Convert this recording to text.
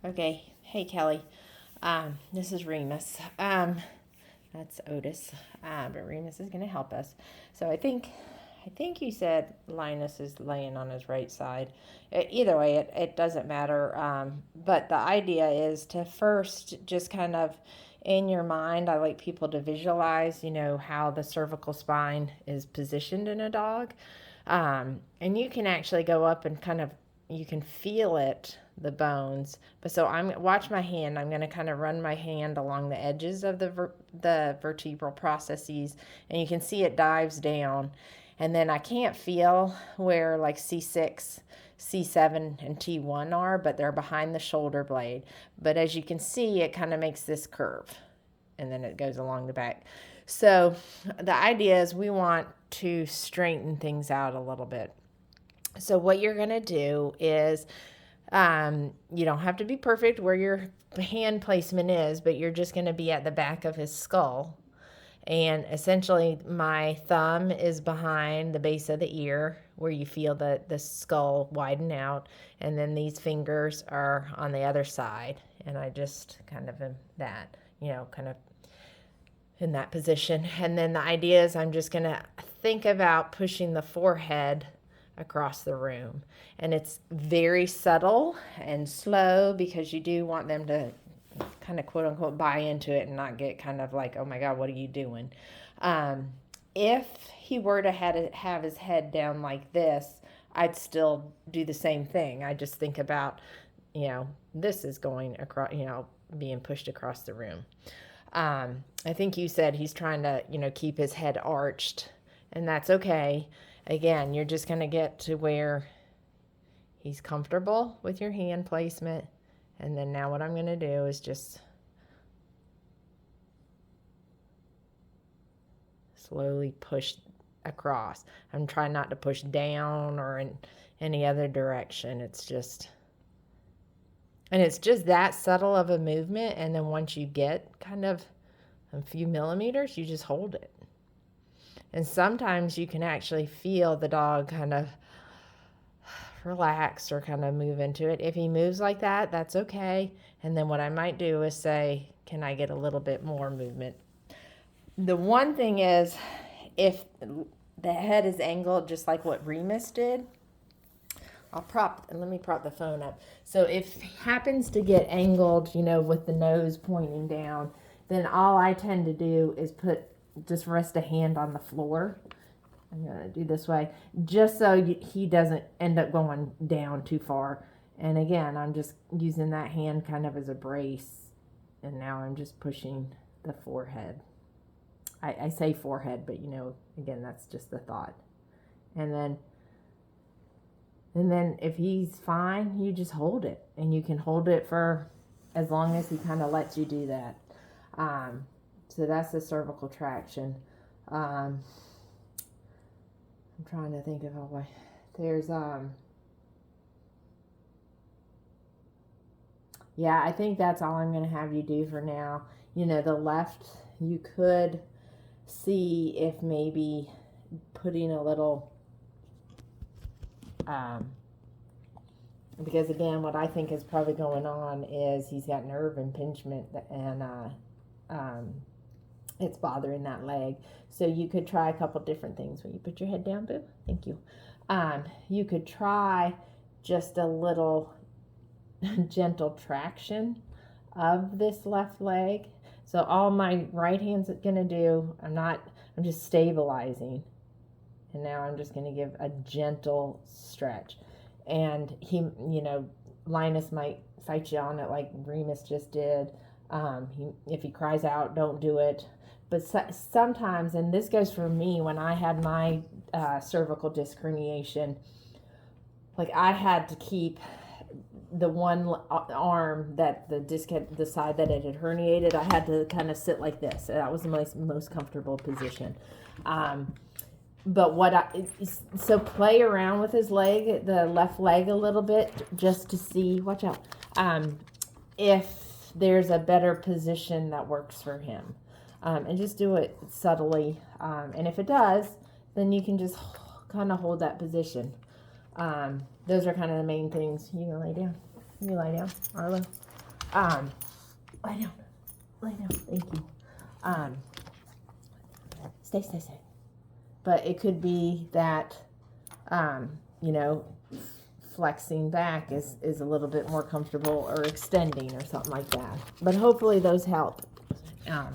Okay. Hey, Kelly. This is Remus. That's Otis. But Remus is going to help us. So I think you said Linus is laying on his right side. Either way, it doesn't matter. But the idea is to first just kind of in your mind, I like people to visualize, how the cervical spine is positioned in a dog. And you can actually go up and you can feel it, the bones. But so watch my hand. I'm going to kind of run my hand along the edges of the vertebral processes, and you can see it dives down. And then I can't feel where like C6, C7, and T1 are, but they're behind the shoulder blade. But as you can see, it kind of makes this curve, and then it goes along the back. So the idea is we want to straighten things out a little bit. So what you're going to do is you don't have to be perfect where your hand placement is, but you're just going to be at the back of his skull. And essentially my thumb is behind the base of the ear where you feel the skull widen out. And then these fingers are on the other side. And I just kind of am that, kind of in that position. And then the idea is I'm just going to think about pushing the forehead across the room. And it's very subtle and slow because you do want them to kind of quote unquote buy into it and not get kind of like, oh my God, what are you doing? If he were to have his head down like this, I'd still do the same thing. I just think about, this is going across, being pushed across the room. I think you said he's trying to, keep his head arched, and that's okay. Again, you're just going to get to where he's comfortable with your hand placement. And then now what I'm going to do is just slowly push across. I'm trying not to push down or in any other direction. It's just that subtle of a movement. And then once you get kind of a few millimeters, you just hold it. And sometimes you can actually feel the dog kind of relax or kind of move into it. If he moves like that, that's okay. And then what I might do is say, can I get a little bit more movement? The one thing is, if the head is angled just like what Remus did, let me prop the phone up. So if he happens to get angled, with the nose pointing down, then all I tend to do is just rest a hand on the floor. I'm going to do this way just so he doesn't end up going down too far. And again, I'm just using that hand kind of as a brace. And now I'm just pushing the forehead. I say forehead, but again, that's just the thought. And then if he's fine, you just hold it. And you can hold it for as long as he kind of lets you do that. So that's the cervical traction. I'm trying to think of there's yeah, I think that's all I'm going to have you do for now. The left, you could see if maybe putting a little because again, what I think is probably going on is he's got nerve impingement and it's bothering that leg. So you could try a couple different things. Will you put your head down, boo? Thank you. You could try just a little gentle traction of this left leg. So all my right hand's going to do, I'm just stabilizing. And now I'm just going to give a gentle stretch. And he, Linus might fight you on it like Remus just did. If he cries out, don't do it. But sometimes, and this goes for me, when I had my cervical disc herniation, like I had to keep the one arm that the disc had, the side that it had herniated, I had to kind of sit like this. That was the most comfortable position. But so play around with his leg, the left leg a little bit, just to see, watch out, if there's a better position that works for him. And just do it subtly. And if it does, then you can just kind of hold that position. Those are kind of the main things. You can lay down. You lie down, Arlo. Lie down. Lie down. Thank you. Stay. But it could be that, you know, flexing back is a little bit more comfortable, or extending or something like that. But hopefully those help. Yeah.